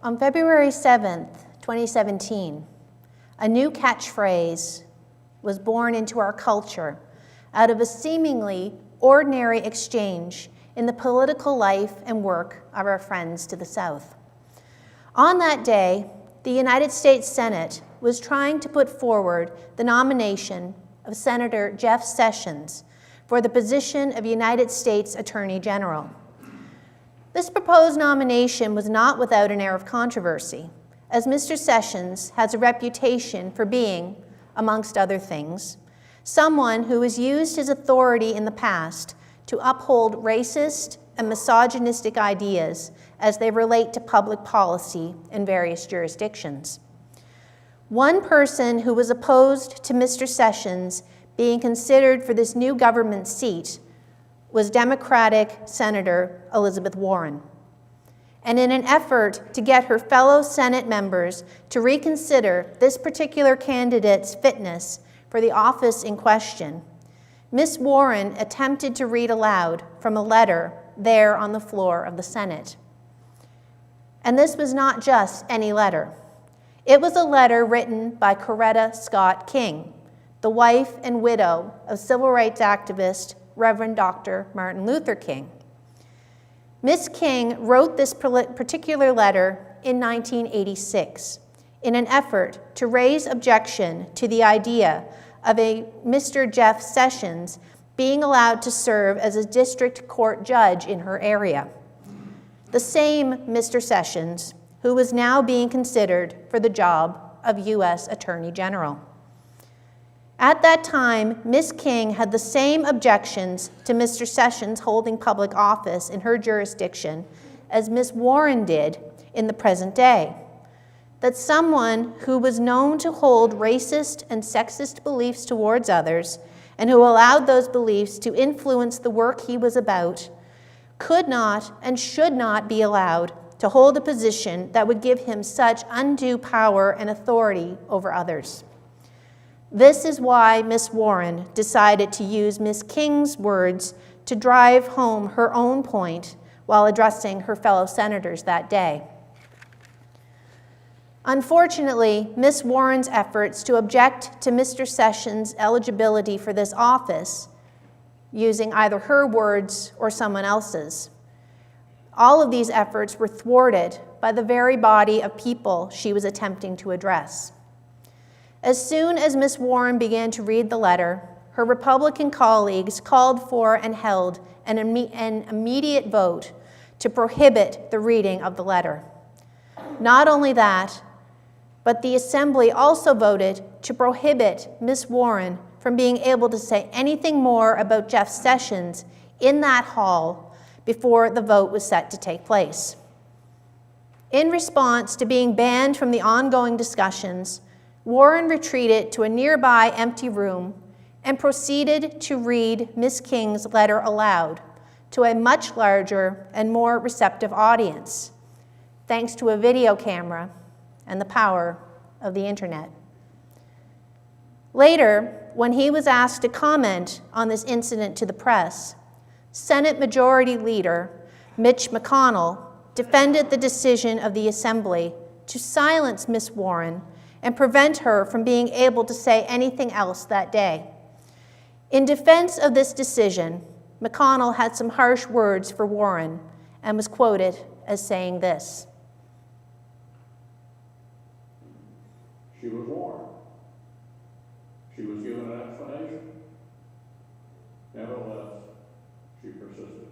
On February 7th, 2017, a new catchphrase was born into our culture out of a seemingly ordinary exchange in the political life and work of our friends to the south. On that day, the United States Senate was trying to put forward the nomination of Senator Jeff Sessions for the position of United States Attorney General. This proposed nomination was not without an air of controversy, as Mr. Sessions has a reputation for being, amongst other things, someone who has used his authority in the past to uphold racist and misogynistic ideas as they relate to public policy in various jurisdictions. One person who was opposed to Mr. Sessions being considered for this new government seat was Democratic Senator Elizabeth Warren. And in an effort to get her fellow Senate members to reconsider this particular candidate's fitness for the office in question, Ms. Warren attempted to read aloud from a letter there on the floor of the Senate. And this was not just any letter. It was a letter written by Coretta Scott King, the wife and widow of civil rights activist Reverend Dr. Martin Luther King. Ms. King wrote this particular letter in 1986 in an effort to raise objection to the idea of a Mr. Jeff Sessions being allowed to serve as a district court judge in her area. The same Mr. Sessions who was now being considered for the job of U.S. Attorney General. At that time, Ms. King had the same objections to Mr. Sessions holding public office in her jurisdiction as Ms. Warren did in the present day. That someone who was known to hold racist and sexist beliefs towards others and who allowed those beliefs to influence the work he was about could not and should not be allowed to hold a position that would give him such undue power and authority over others. This is why Ms. Warren decided to use Ms. King's words to drive home her own point while addressing her fellow senators that day. Unfortunately, Ms. Warren's efforts to object to Mr. Sessions' eligibility for this office, using either her words or someone else's, all of these efforts were thwarted by the very body of people she was attempting to address. As soon as Ms. Warren began to read the letter, her Republican colleagues called for and held an immediate vote to prohibit the reading of the letter. Not only that, but the Assembly also voted to prohibit Ms. Warren from being able to say anything more about Jeff Sessions in that hall before the vote was set to take place. In response to being banned from the ongoing discussions, Warren retreated to a nearby empty room and proceeded to read Ms. King's letter aloud to a much larger and more receptive audience, thanks to a video camera and the power of the internet. Later, when he was asked to comment on this incident to the press, Senate Majority Leader Mitch McConnell defended the decision of the Assembly to silence Ms. Warren and prevent her from being able to say anything else that day. In defense of this decision, McConnell had some harsh words for Warren and was quoted as saying this. She was warned. She was given an explanation. Nevertheless, she persisted.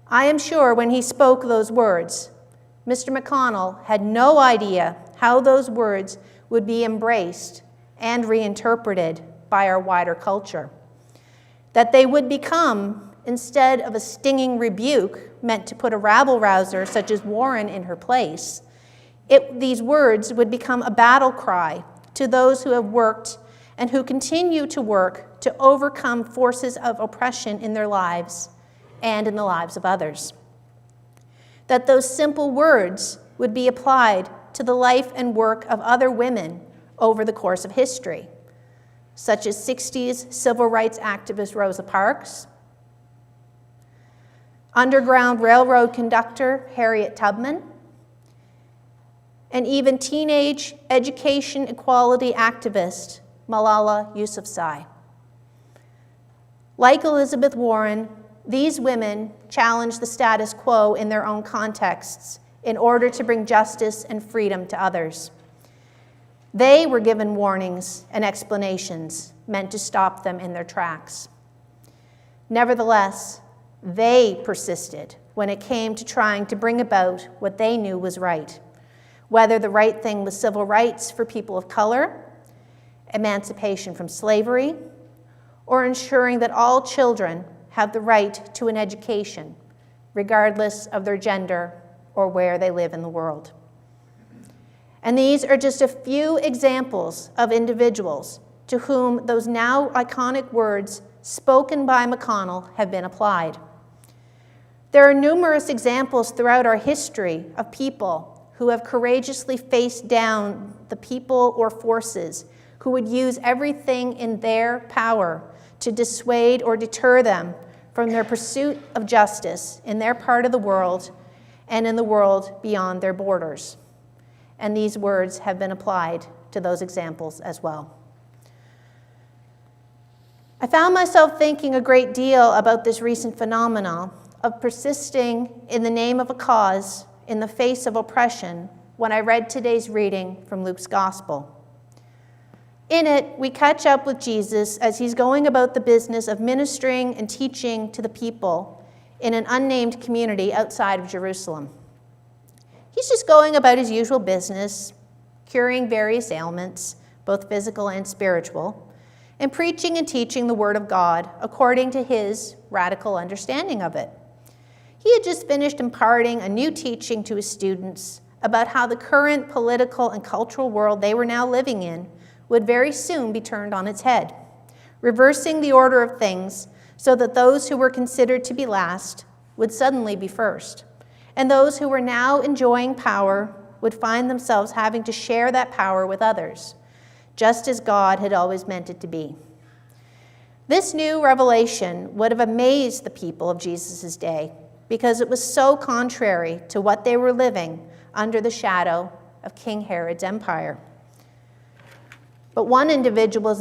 I am sure when he spoke those words, Mr. McConnell had no idea how those words would be embraced and reinterpreted by our wider culture. That they would become, instead of a stinging rebuke meant to put a rabble-rouser such as Warren in her place, these words would become a battle cry to those who have worked and who continue to work to overcome forces of oppression in their lives and in the lives of others. That those simple words would be applied to the life and work of other women over the course of history, such as 60s civil rights activist Rosa Parks, Underground Railroad conductor Harriet Tubman, and even teenage education equality activist Malala Yousafzai. Like Elizabeth Warren, these women challenged the status quo in their own contexts in order to bring justice and freedom to others. They were given warnings and explanations meant to stop them in their tracks. Nevertheless, they persisted when it came to trying to bring about what they knew was right, whether the right thing was civil rights for people of color, emancipation from slavery, or ensuring that all children have the right to an education, regardless of their gender or where they live in the world. And these are just a few examples of individuals to whom those now iconic words spoken by McConnell have been applied. There are numerous examples throughout our history of people who have courageously faced down the people or forces who would use everything in their power to dissuade or deter them from their pursuit of justice in their part of the world and in the world beyond their borders. And these words have been applied to those examples as well. I found myself thinking a great deal about this recent phenomenon of persisting in the name of a cause in the face of oppression when I read today's reading from Luke's Gospel. In it, we catch up with Jesus as he's going about the business of ministering and teaching to the people in an unnamed community outside of Jerusalem. He's just going about his usual business, curing various ailments, both physical and spiritual, and preaching and teaching the Word of God according to his radical understanding of it. He had just finished imparting a new teaching to his students about how the current political and cultural world they were now living in would very soon be turned on its head, reversing the order of things so that those who were considered to be last would suddenly be first, and those who were now enjoying power would find themselves having to share that power with others, just as God had always meant it to be. This new revelation would have amazed the people of Jesus' day because it was so contrary to what they were living under the shadow of King Herod's empire. But one individual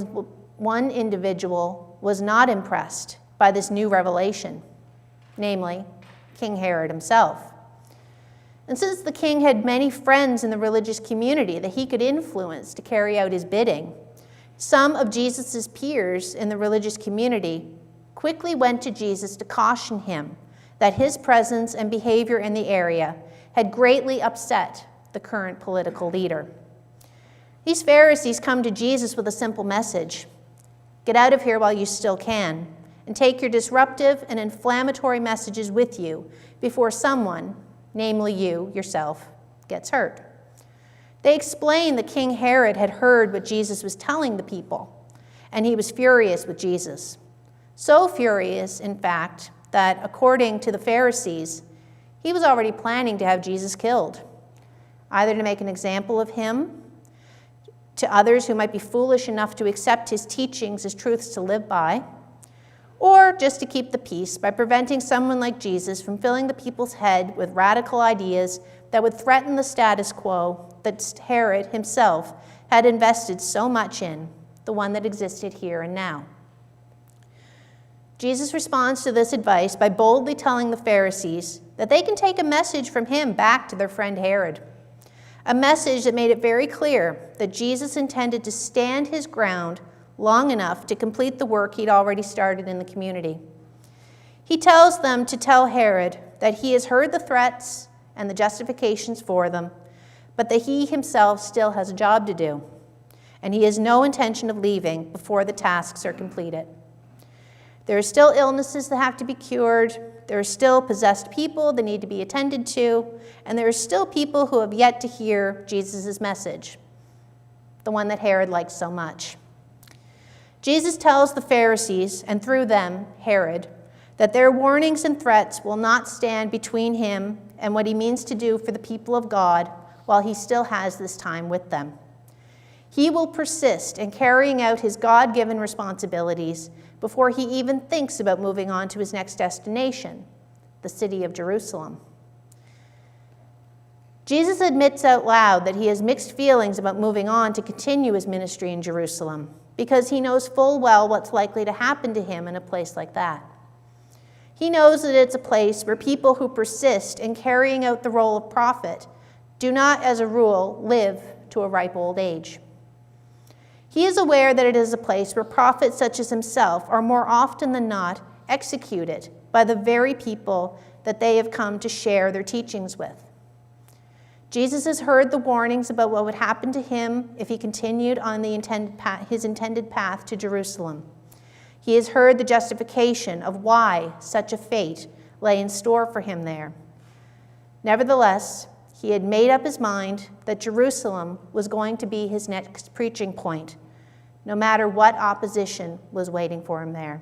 was not impressed by this new revelation, namely King Herod himself. And since the king had many friends in the religious community that he could influence to carry out his bidding, some of Jesus' peers in the religious community quickly went to Jesus to caution him that his presence and behavior in the area had greatly upset the current political leader. These Pharisees come to Jesus with a simple message: get out of here while you still can, and take your disruptive and inflammatory messages with you before someone, namely you yourself, gets hurt. They explained that King Herod had heard what Jesus was telling the people, and he was furious with Jesus. So furious, in fact, that according to the Pharisees, he was already planning to have Jesus killed, either to make an example of him to others who might be foolish enough to accept his teachings as truths to live by, or just to keep the peace by preventing someone like Jesus from filling the people's head with radical ideas that would threaten the status quo that Herod himself had invested so much in, the one that existed here and now. Jesus responds to this advice by boldly telling the Pharisees that they can take a message from him back to their friend Herod. A message that made it very clear that Jesus intended to stand his ground long enough to complete the work he'd already started in the community. He tells them to tell Herod that he has heard the threats and the justifications for them, but that he himself still has a job to do, and he has no intention of leaving before the tasks are completed. There are still illnesses that have to be cured. There are still possessed people that need to be attended to, and there are still people who have yet to hear Jesus' message, the one that Herod liked so much. Jesus tells the Pharisees, and through them, Herod, that their warnings and threats will not stand between him and what he means to do for the people of God while he still has this time with them. He will persist in carrying out his God-given responsibilities before he even thinks about moving on to his next destination, the city of Jerusalem. Jesus admits out loud that he has mixed feelings about moving on to continue his ministry in Jerusalem because he knows full well what's likely to happen to him in a place like that. He knows that it's a place where people who persist in carrying out the role of prophet do not, as a rule, live to a ripe old age. He is aware that it is a place where prophets such as himself are more often than not executed by the very people that they have come to share their teachings with. Jesus has heard the warnings about what would happen to him if he continued on his intended path to Jerusalem. He has heard the justification of why such a fate lay in store for him there. Nevertheless, he had made up his mind that Jerusalem was going to be his next preaching point, no matter what opposition was waiting for him there.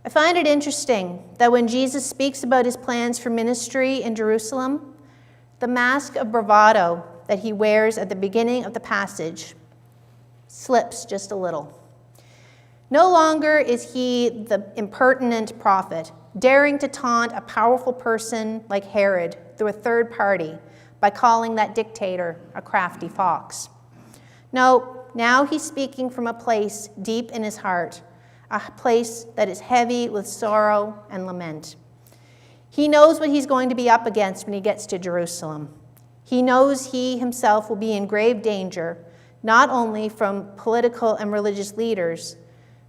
I find it interesting that when Jesus speaks about his plans for ministry in Jerusalem, the mask of bravado that he wears at the beginning of the passage slips just a little. No longer is he the impertinent prophet, daring to taunt a powerful person like Herod through a third party by calling that dictator a crafty fox. No, now he's speaking from a place deep in his heart, a place that is heavy with sorrow and lament. He knows what he's going to be up against when he gets to Jerusalem. He knows he himself will be in grave danger, not only from political and religious leaders,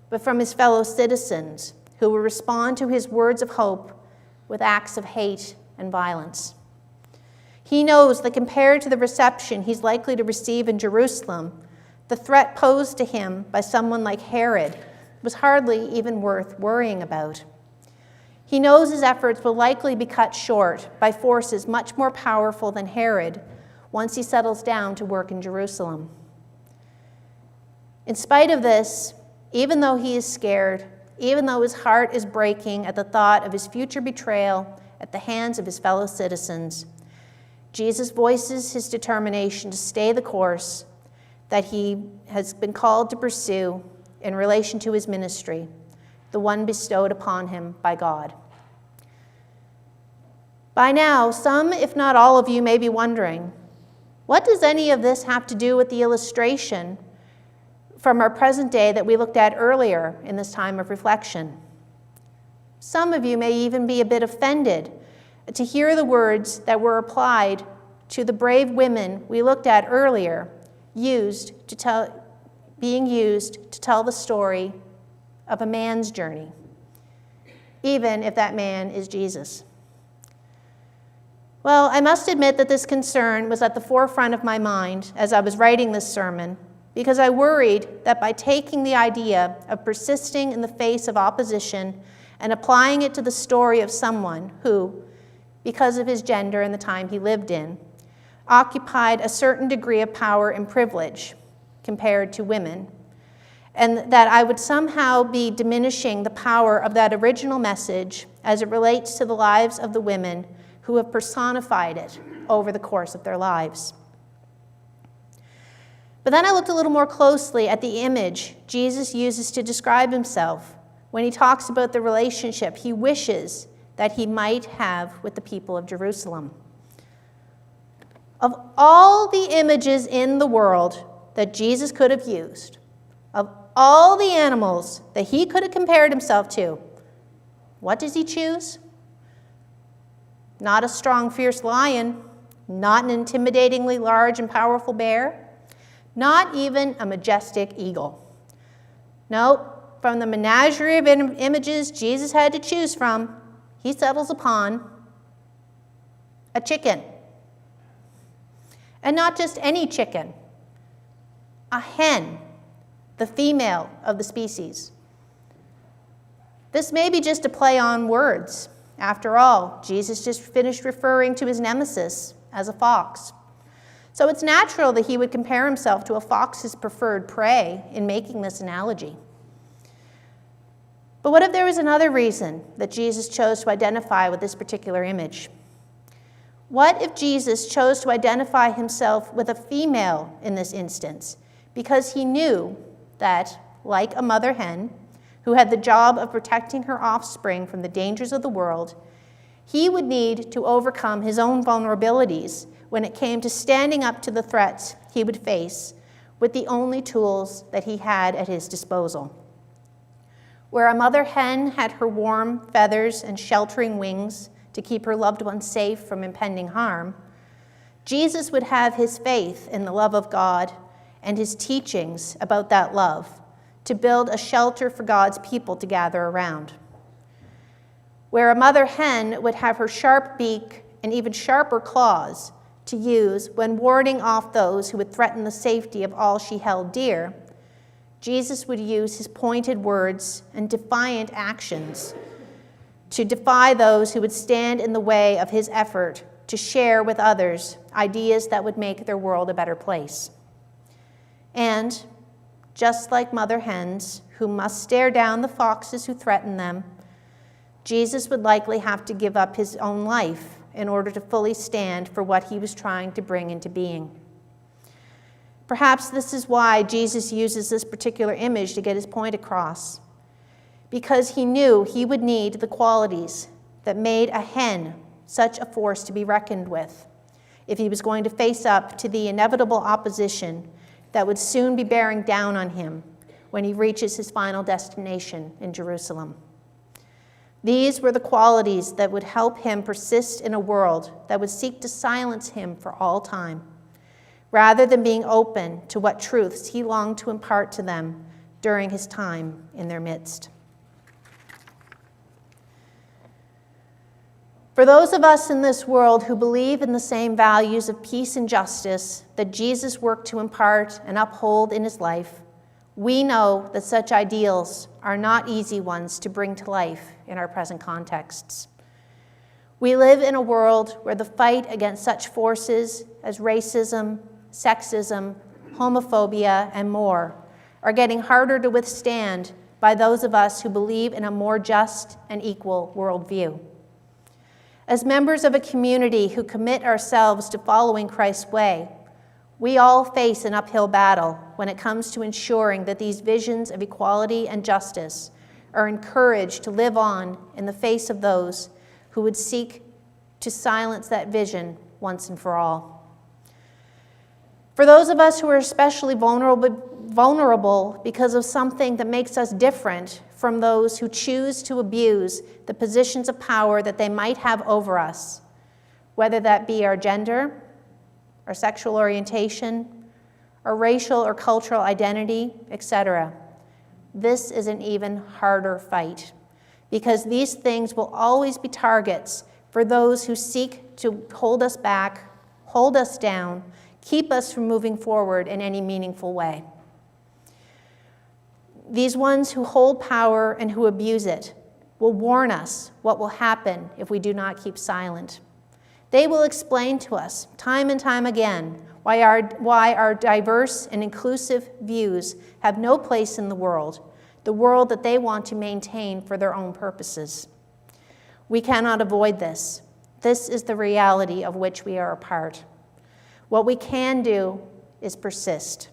but from his fellow citizens who will respond to his words of hope with acts of hate and violence. He knows that compared to the reception he's likely to receive in Jerusalem, the threat posed to him by someone like Herod was hardly even worth worrying about. He knows his efforts will likely be cut short by forces much more powerful than Herod once he settles down to work in Jerusalem. In spite of this, even though he is scared, even though his heart is breaking at the thought of his future betrayal at the hands of his fellow citizens, Jesus voices his determination to stay the course that he has been called to pursue in relation to his ministry, the one bestowed upon him by God. By now, some, if not all of you, may be wondering, what does any of this have to do with the illustration from our present day that we looked at earlier in this time of reflection? Some of you may even be a bit offended to hear the words that were applied to the brave women we looked at earlier, being used to tell the story of a man's journey, even if that man is Jesus. Well, I must admit that this concern was at the forefront of my mind as I was writing this sermon, because I worried that by taking the idea of persisting in the face of opposition and applying it to the story of someone who, because of his gender and the time he lived in, occupied a certain degree of power and privilege compared to women, and that I would somehow be diminishing the power of that original message as it relates to the lives of the women who have personified it over the course of their lives. But then I looked a little more closely at the image Jesus uses to describe himself when he talks about the relationship he wishes that he might have with the people of Jerusalem. Of all the images in the world that Jesus could have used, of all the animals that he could have compared himself to, what does he choose? Not a strong, fierce lion, not an intimidatingly large and powerful bear, not even a majestic eagle. No, from the menagerie of images Jesus had to choose from, he settles upon a chicken. And not just any chicken, a hen, the female of the species. This may be just a play on words. After all, Jesus just finished referring to his nemesis as a fox. So it's natural that he would compare himself to a fox's preferred prey in making this analogy. But what if there was another reason that Jesus chose to identify with this particular image? What if Jesus chose to identify himself with a female in this instance because he knew that, like a mother hen who had the job of protecting her offspring from the dangers of the world, he would need to overcome his own vulnerabilities when it came to standing up to the threats he would face with the only tools that he had at his disposal. Where a mother hen had her warm feathers and sheltering wings to keep her loved ones safe from impending harm, Jesus would have his faith in the love of God and his teachings about that love to build a shelter for God's people to gather around. Where a mother hen would have her sharp beak and even sharper claws to use when warding off those who would threaten the safety of all she held dear, Jesus would use his pointed words and defiant actions to defy those who would stand in the way of his effort to share with others ideas that would make their world a better place. And just like mother hens who must stare down the foxes who threaten them, Jesus would likely have to give up his own life in order to fully stand for what he was trying to bring into being. Perhaps this is why Jesus uses this particular image to get his point across, because he knew he would need the qualities that made a hen such a force to be reckoned with if he was going to face up to the inevitable opposition that would soon be bearing down on him when he reaches his final destination in Jerusalem. These were the qualities that would help him persist in a world that would seek to silence him for all time, rather than being open to what truths he longed to impart to them during his time in their midst. For those of us in this world who believe in the same values of peace and justice that Jesus worked to impart and uphold in his life, we know that such ideals are not easy ones to bring to life in our present contexts. We live in a world where the fight against such forces as racism, sexism, homophobia, and more are getting harder to withstand by those of us who believe in a more just and equal worldview. As members of a community who commit ourselves to following Christ's way, we all face an uphill battle when it comes to ensuring that these visions of equality and justice are encouraged to live on in the face of those who would seek to silence that vision once and for all. For those of us who are especially vulnerable because of something that makes us different from those who choose to abuse the positions of power that they might have over us, whether that be our gender, our sexual orientation, our racial or cultural identity, etc. This is an even harder fight, because these things will always be targets for those who seek to hold us back, hold us down, keep us from moving forward in any meaningful way. These ones who hold power and who abuse it will warn us what will happen if we do not keep silent. They will explain to us time and time again why our diverse and inclusive views have no place in the world that they want to maintain for their own purposes. We cannot avoid this. This is the reality of which we are a part. What we can do is persist.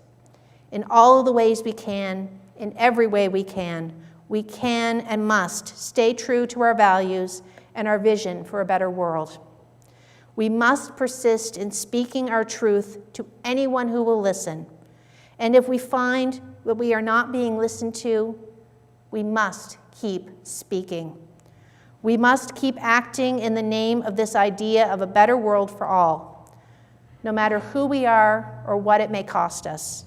In all of the ways we can, in every way we can and must stay true to our values and our vision for a better world. We must persist in speaking our truth to anyone who will listen. And if we find that we are not being listened to, we must keep speaking. We must keep acting in the name of this idea of a better world for all, no matter who we are or what it may cost us.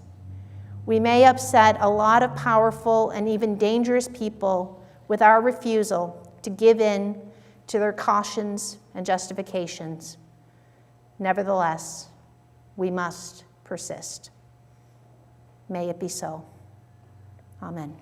We may upset a lot of powerful and even dangerous people with our refusal to give in to their cautions and justifications. Nevertheless, we must persist. May it be so. Amen.